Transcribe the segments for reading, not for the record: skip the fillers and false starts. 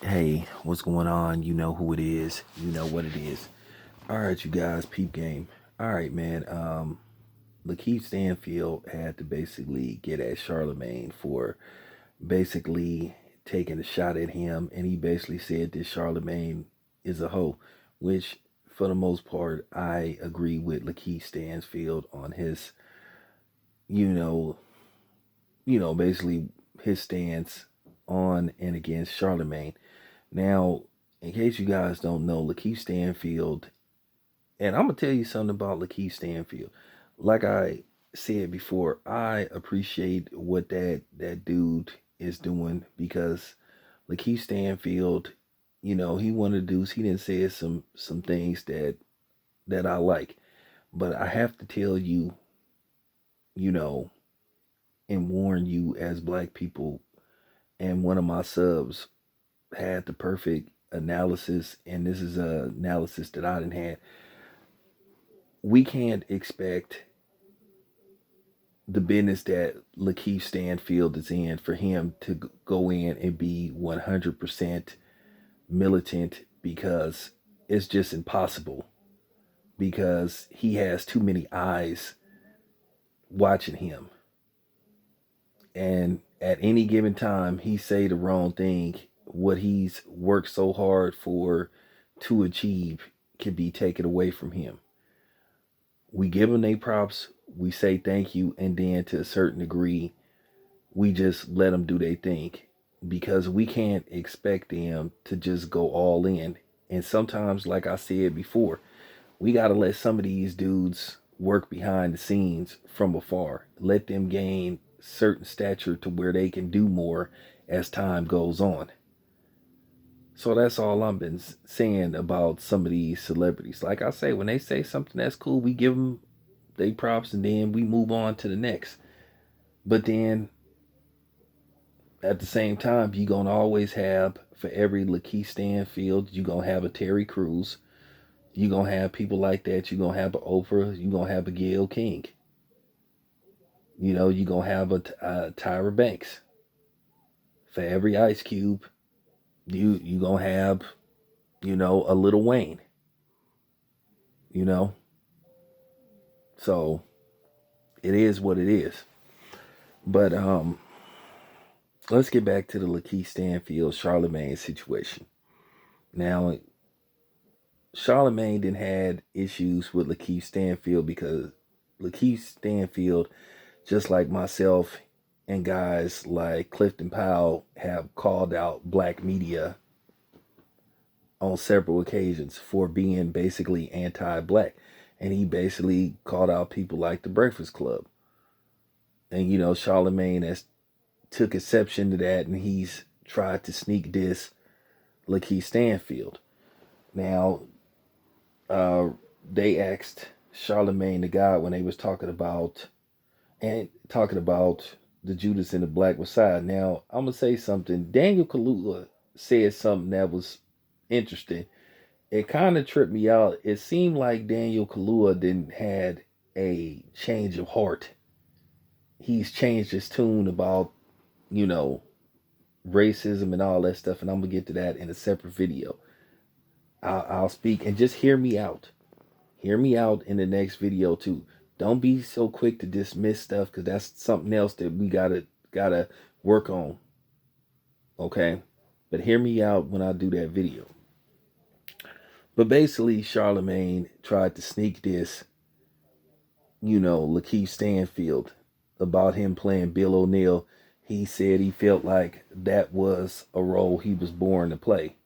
Hey, what's going on? You know who it is. You know what it is. All right, you guys, peep game. All right, man. Lakeith Stanfield had to basically get at Charlemagne for basically taking a shot at him, and he basically said that Charlemagne is a hoe, which for the most part I agree with Lakeith Stanfield on his, you know, basically his stance on and against Charlemagne. Now, in case you guys don't know, Lakeith Stanfield, and I'm gonna tell you something about Lakeith Stanfield. Like I said before, I appreciate what that dude is doing because Lakeith Stanfield, he one of the dudes. He didn't say some things that I like, but I have to tell you, you know, and warn you as black people. And one of my subs had the perfect analysis, and this is a analysis that I didn't have. We can't expect the business that Lakeith Stanfield is in for him to go in and be 100% militant because it's just impossible because he has too many eyes watching him, and at any given time he say the wrong thing. What he's worked so hard for to achieve can be taken away from him. We give them their props, we say thank you, and then to a certain degree, we just let them do their thing because we can't expect them to just go all in. And sometimes, like I said before, we got to let some of these dudes work behind the scenes from afar, let them gain certain stature to where they can do more as time goes on. So that's all I've been saying about some of these celebrities. Like I say, when they say something that's cool, we give them they props and then we move on to the next. But then at the same time, you're gonna always have for every Lakeith Stanfield, you're gonna have a Terry Crews. You're gonna have people like that. You're gonna have a Oprah. You're gonna have a Gayle King. You're gonna have a Tyra Banks. For every Ice Cube, you gonna have, a Little Wayne. You know, so it is what it is. But let's get back to the Lakeith Stanfield Charlemagne situation. Now, Charlemagne didn't had issues with Lakeith Stanfield because Lakeith Stanfield, just like myself and guys like Clifton Powell, have called out black media on several occasions for being basically anti-black. And he basically called out people like the Breakfast Club. And Charlemagne has took exception to that, and he's tried to sneak diss Lakeith Stanfield. Now, uh, they asked Charlemagne the God when they was talking about the Judas and the Black Messiah. Now, I'm gonna say something. Daniel Kaluuya said something that was interesting. It kind of tripped me out. It seemed like Daniel Kaluuya didn't had a change of heart. He's changed his tune about you know racism and all that stuff, and I'm gonna get to that in a separate video. I'll speak and just hear me out. Hear me out in the next video too. Don't be so quick to dismiss stuff because that's something else that we gotta work on. Okay, but hear me out when I do that video. But basically, Charlemagne tried to sneak this, Lakeith Stanfield about him playing Bill O'Neill. He said he felt like that was a role he was born to play.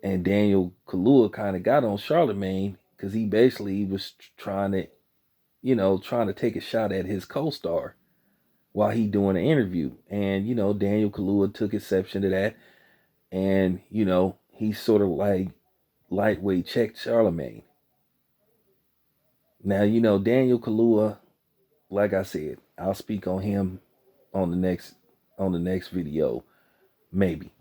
And Daniel Kaluuya kind of got on Charlemagne because he basically was trying to take a shot at his co-star while he doing an interview. And, Daniel Kaluuya took exception to that. And, he sort of like lightweight checked Charlemagne. Now, Daniel Kaluuya, like I said, I'll speak on him on the next video, maybe.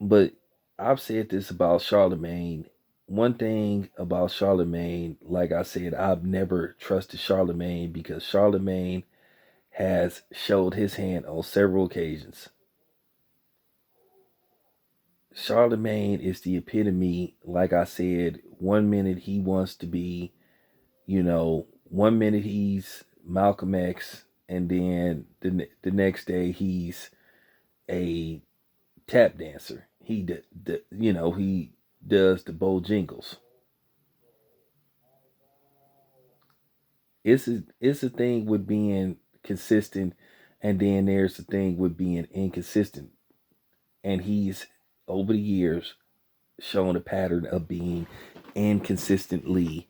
But I've said this about Charlemagne. One thing about Charlemagne, like I said, I've never trusted Charlemagne because Charlemagne has showed his hand on several occasions. Charlemagne is the epitome. Like I said, 1 minute he wants to be, 1 minute he's Malcolm X, and then the next day he's a tap dancer. He does the Bojangles. It's a thing with being consistent, and then there's the thing with being inconsistent. And he's over the years shown a pattern of being inconsistently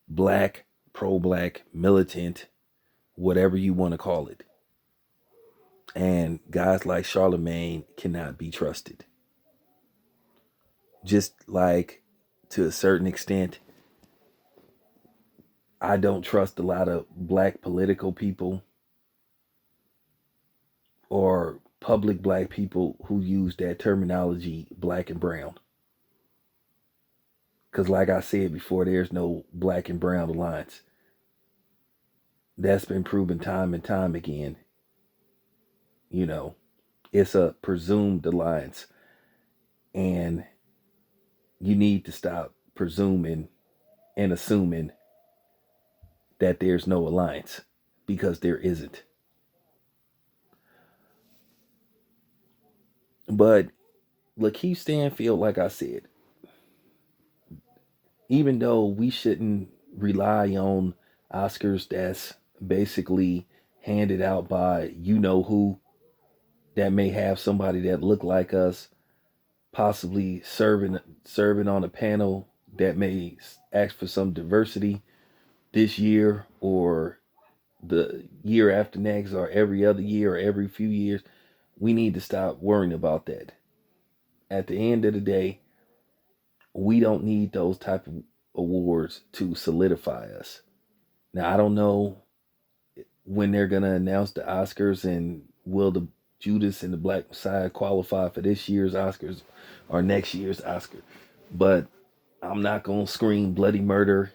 black, pro-black, militant, whatever you want to call it. And guys like Charlemagne cannot be trusted. Just like, to a certain extent, I don't trust a lot of black political people or public black people who use that terminology, black and brown. Because, like I said before, there's no black and brown alliance. That's been proven time and time again. It's a presumed alliance. And you need to stop presuming and assuming that there's no alliance, because there isn't. But Lakeith Stanfield, like I said, even though we shouldn't rely on Oscars that's basically handed out by who, that may have somebody that look like us possibly serving on a panel that may ask for some diversity this year or the year after next or every other year or every few years. We need to stop worrying about that. At the end of the day, we don't need those type of awards to solidify us. Now, I don't know when they're going to announce the Oscars, and will the Judas and the Black Messiah qualify for this year's Oscars or next year's Oscar. But I'm not going to scream bloody murder,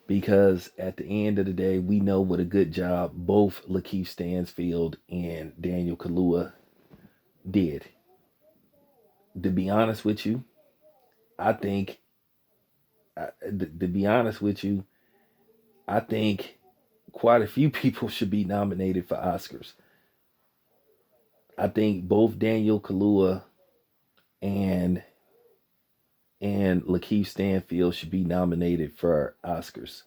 because at the end of the day, we know what a good job both Lakeith Stanfield and Daniel Kaluuya did. To be honest with you, I think, to be honest with you, I think quite a few people should be nominated for Oscars. I think both Daniel Kaluuya and Lakeith Stanfield should be nominated for Oscars.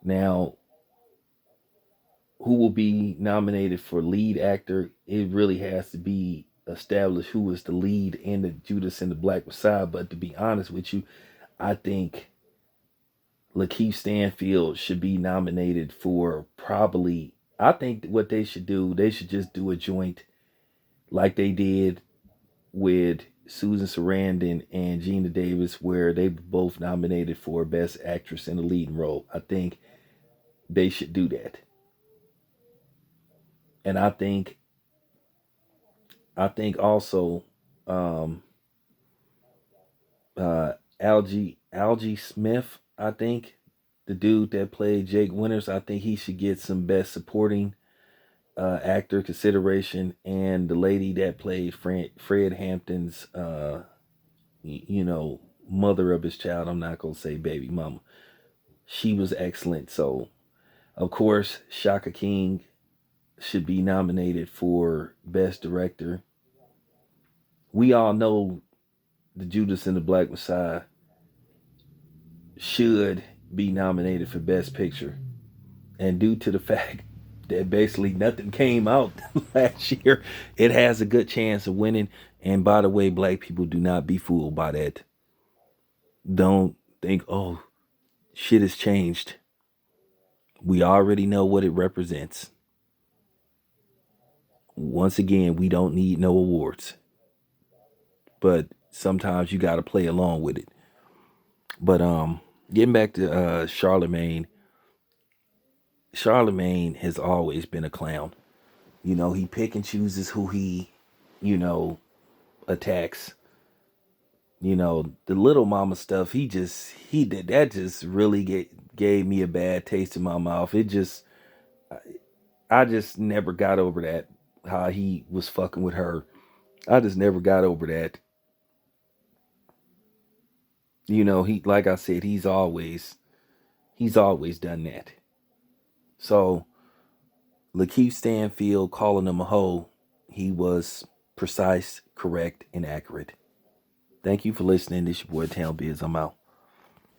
Now, who will be nominated for lead actor? It really has to be established who is the lead in the Judas and the Black Messiah. But to be honest with you, I think Lakeith Stanfield should be nominated for probably. I think what they should do, they should just do a joint like they did with Susan Sarandon and Gina Davis, where they both nominated for Best Actress in a Leading Role. I think they should do that. And I think also, um, Algie Smith, I think the dude that played Jake Winters, I think he should get some Best Supporting actor consideration. And the lady that played Fred Hampton's, mother of his child, I'm not gonna say baby mama, she was excellent. So, of course, Shaka King should be nominated for Best Director. We all know the Judas and the Black Messiah should be nominated for Best Picture. And due to the fact that basically nothing came out last year, it has a good chance of winning. And by the way, black people, do not be fooled by that. Don't think, oh, shit has changed. We already know what it represents. Once again, we don't need no awards. But sometimes you got to play along with it. But getting back to Charlemagne. Charlemagne has always been a clown. He pick and chooses who he, you know, attacks. The little mama stuff, he did that, just really gave me a bad taste in my mouth. I just never got over that, how he was fucking with her. I just never got over that. He, like I said, he's always done that. So Lakeith Stanfield calling him a hoe, he was precise, correct, and accurate. Thank you for listening. This your boy Town Biz. I'm out.